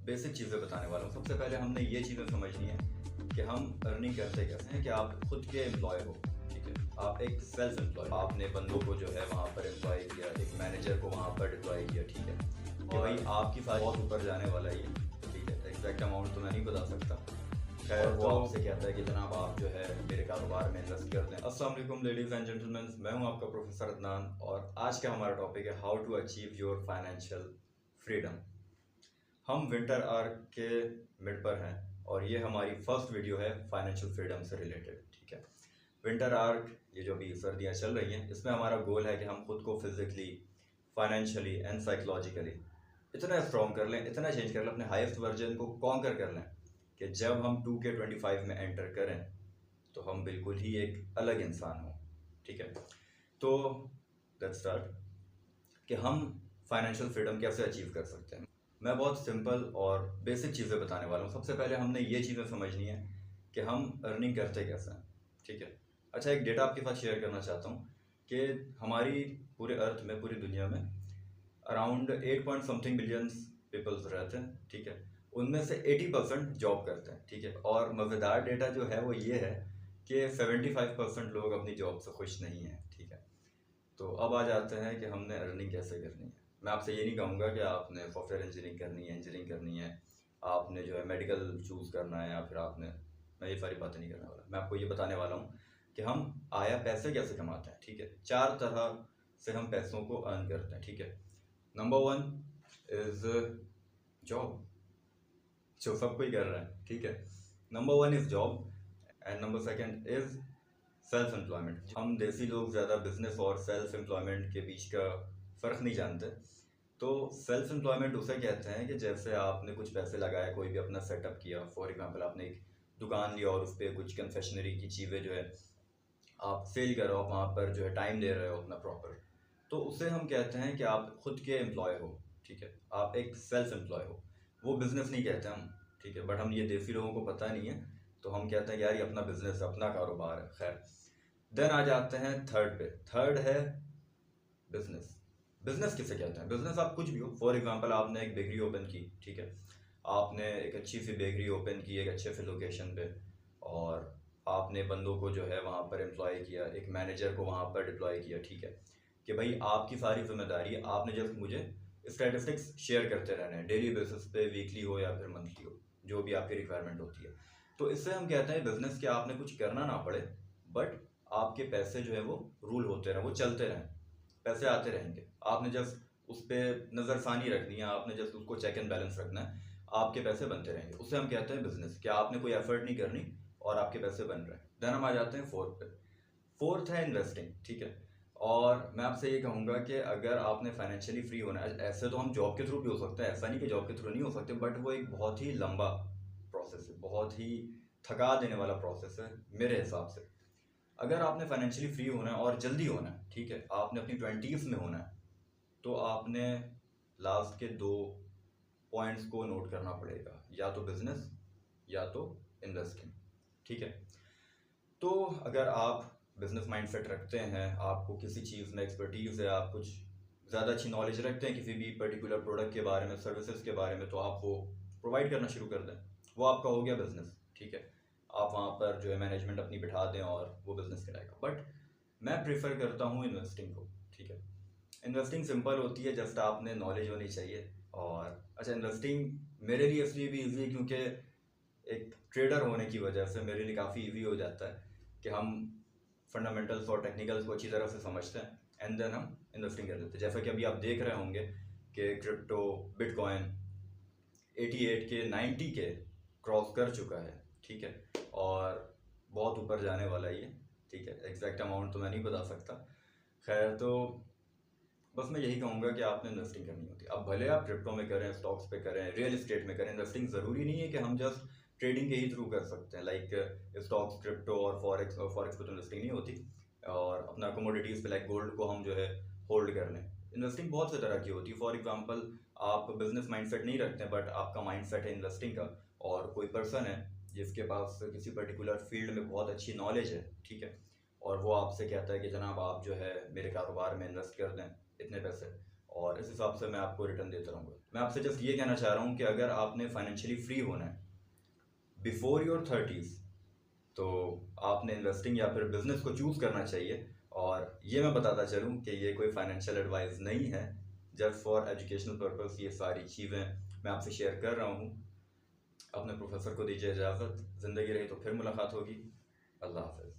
Basic चीज़ें बताने वाला हूँ। सबसे पहले हमने ये चीज़ें समझनी है कि हम अर्निंग करते कैसे हैं। कि आप खुद के एम्प्लॉय हो, ठीक है, आप एक सेल्फ एम्प्लॉय, आपने बंदों को जो है वहाँ पर एम्प्लॉय किया, एक मैनेजर को वहाँ पर डिप्लॉय किया, ठीक है, कि भाई आपकी सारी बहुत ऊपर जाने वाला ये, ठीक है, एग्जैक्ट अमाउंट तो मैं नहीं बता सकता। खैर, वो आपसे कहता है कि जनाब आप जो है मेरे कारोबार में इन्वेस्ट कर दें। अस्सलाम वालेकुम लेडीज़ एंड जेंटलमैन, मैं हूं आपका प्रोफेसर अदनान और आज का हमारा टॉपिक है how to achieve your financial freedom. हम विंटर आर्क के मिड पर हैं और ये हमारी फर्स्ट वीडियो है फाइनेंशियल फ्रीडम से रिलेटेड, ठीक है। विंटर आर्क, ये जो भी सर्दियाँ चल रही हैं, इसमें हमारा गोल है कि हम खुद को फिजिकली, फाइनेंशियली एंड साइकोलॉजिकली इतना स्ट्रॉन्ग कर लें, इतना चेंज कर लें, अपने हाईएस्ट वर्जन को कॉन्कर कर लें कि जब हम 2K25 में एंटर करें तो हम बिल्कुल ही एक अलग इंसान हों, ठीक है। तो लेट्स स्टार्ट कि हम फाइनेंशियल फ्रीडम कैसे अचीव कर सकते हैं। मैं बहुत सिंपल और बेसिक चीज़ें बताने वाला हूँ। सबसे पहले हमने ये चीज़ें समझनी है कि हम अर्निंग करते कैसे हैं, ठीक है। अच्छा, एक डेटा आपके साथ शेयर करना चाहता हूँ कि हमारी पूरे अर्थ में, पूरी दुनिया में around 8 point something billions peoples रहते हैं, ठीक है। उनमें से 80% जॉब करते हैं, ठीक है। और मज़ेदार डेटा जो है वो ये है कि 75% लोग अपनी जॉब से खुश नहीं हैं, ठीक है। तो अब आ जाते हैं कि हमने अर्निंग कैसे करनी है। मैं आपसे ये नहीं कहूँगा कि आपने सॉफ्टवेयर इंजीनियरिंग करनी है, इंजीनियरिंग करनी है, आपने जो है मेडिकल चूज़ करना है, या फिर आपने, मैं ये सारी बातें नहीं करने वाला। मैं आपको ये बताने वाला हूँ कि हम आया पैसे कैसे कमाते हैं, ठीक है। 4 तरह से हम पैसों को अर्न करते हैं, ठीक है। नंबर 1 इज़ जॉब, जो सब कोई कर रहा है, ठीक है। Number 1 is job and number 2 is self employment. हम देसी लोग ज़्यादा बिजनेस और सेल्फ एम्प्लॉयमेंट के बीच का फ़र्क नहीं जानते। तो सेल्फ एम्प्लॉयमेंट उसे कहते हैं कि जैसे आपने कुछ पैसे लगाए, कोई भी अपना सेटअप किया, फॉर एग्जांपल आपने एक दुकान लिया और उस पर कुछ कन्फेक्शनरी की चीज़ें जो है आप सेल कर रहे हो, आप वहाँ पर जो है टाइम दे रहे हो अपना प्रॉपर, तो उसे हम कहते हैं कि आप खुद के एम्प्लॉय हो, ठीक है, आप एक सेल्फ एम्प्लॉय हो। वो बिज़नेस नहीं कहते हम, ठीक है, बट हम ये देसी लोगों को पता नहीं है तो हम कहते हैं कि यार ये अपना बिजनेस, अपना कारोबार है। खैर, देन आ जाते हैं थर्ड पे। थर्ड है बिजनेस। बिजनेस किसे कहते हैं? बिजनेस आप कुछ भी हो, फॉर एग्जांपल आपने एक बेकरी ओपन की, ठीक है, आपने एक अच्छी सी बेकरी ओपन की एक अच्छे से लोकेशन पे, और आपने बंदों को जो है वहाँ पर एम्प्लॉय किया, एक मैनेजर को वहाँ पर डिप्लॉय किया, ठीक है, कि भाई आपकी सारी जिम्मेदारी है, आपने जस्ट मुझे स्टैटिस्टिक्स शेयर करते रहना है डेली बेसिस पे, वीकली हो या फिर मंथली हो, जो भी आपकी रिक्वायरमेंट होती है। तो इससे हम कहते हैं बिजनेस कि आपने कुछ करना ना पड़े, बट आपके पैसे जो है वो रूल होते रहें, वो चलते रहें, पैसे आते रहेंगे। आपने जस्ट उस पर नज़रसानी रखनी है, आपने जस्ट उसको चेक एंड बैलेंस रखना है, आपके पैसे बनते रहेंगे। उससे हम कहते हैं बिजनेस, कि आपने कोई एफर्ट नहीं करनी और आपके पैसे बन रहे हैं। देन हम आ जाते हैं फोर्थ पे। फोर्थ है इन्वेस्टिंग, ठीक है। और मैं आपसे ये कहूँगा कि अगर आपने फाइनेंशियली फ्री होना है, ऐसे तो हम जॉब के थ्रू भी हो सकते हैं, ऐसा नहीं कि जॉब के थ्रू नहीं हो सकते, बट वो एक बहुत ही लंबा प्रोसेस है, बहुत ही थका देने वाला प्रोसेस है मेरे हिसाब से। अगर आपने फाइनेंशियली फ्री होना है और जल्दी होना है, ठीक है, आपने अपनी 20s में होना है, तो आपने लास्ट के 2 पॉइंट्स को नोट करना पड़ेगा, या तो बिजनेस या तो इन्वेस्टिंग, ठीक है। तो अगर आप बिजनेस माइंडसेट रखते हैं, आपको किसी चीज़ में एक्सपर्टीज़ है, आप कुछ ज़्यादा अच्छी नॉलेज रखते हैं किसी भी पर्टिकुलर प्रोडक्ट के बारे में, सर्विसेज के बारे में, तो आप वो प्रोवाइड करना शुरू कर दें, वो आपका हो गया बिजनेस, ठीक है। आप वहाँ पर जो है मैनेजमेंट अपनी बिठा दें और वो बिजनेस कराएगा। बट मैं प्रेफर करता हूँ इन्वेस्टिंग को, ठीक है। इन्वेस्टिंग सिंपल होती है, जस्ट आपने नॉलेज होनी चाहिए। और अच्छा, इन्वेस्टिंग मेरे लिए इसलिए भी ईजी है क्योंकि एक ट्रेडर होने की वजह से मेरे लिए काफ़ी ईजी हो जाता है कि हम फंडामेंटल्स और टेक्निकल्स को अच्छी तरह से समझते हैं एंड देन हम इन्वेस्टिंग कर देते हैं। जैसा कि अभी आप देख रहे होंगे कि क्रिप्टो, बिटकॉइन 88 के 90 के क्रॉस कर चुका है, ठीक है, और बहुत ऊपर जाने वाला है ये, ठीक है। एग्जैक्ट अमाउंट तो मैं नहीं बता सकता। खैर, तो बस मैं यही कहूँगा कि आपने इन्वेस्टिंग करनी होती है। अब भले आप क्रिप्टो में करें, स्टॉक्स पे करें, रियल एस्टेट में करें, इन्वेस्टिंग ज़रूरी नहीं है कि हम जस्ट ट्रेडिंग के ही थ्रू कर सकते हैं। लाइक स्टॉक्स, क्रिप्टो और फॉरेक्स पे तो इन्वेस्टिंग नहीं होती, और अपना कमोडिटीज़ पे लाइक गोल्ड को हम जो है होल्ड कर लें। इन्वेस्टिंग बहुत से तरह की होती है। फॉर एग्जांपल, आप बिजनेस माइंडसेट नहीं रखते बट आपका माइंडसेट है इन्वेस्टिंग का, और कोई पर्सन है जिसके पास किसी पर्टिकुलर फील्ड में बहुत अच्छी नॉलेज है, ठीक है, और वो आपसे कहता है कि जनाब आप जो है मेरे कारोबार में इन्वेस्ट कर दें इतने पैसे, और इस हिसाब से मैं आपको रिटर्न देता रहूँगा। मैं आपसे जस्ट ये कहना चाह रहा हूँ कि अगर आपने फाइनेंशियली फ्री होना है बिफोर योर 30s, तो आपने इन्वेस्टिंग या फिर बिजनेस को चूज़ करना चाहिए। और ये मैं बताता चलूँ कि ये कोई फाइनेंशियल एडवाइस नहीं है, जस्ट फॉर एजुकेशनल पर्पस ये सारी चीज़ें मैं आपसे शेयर कर रहा हूँ। अपने प्रोफेसर को दीजिए इजाज़त। ज़िंदगी रही तो फिर मुलाकात होगी। अल्लाह हाफ़िज़।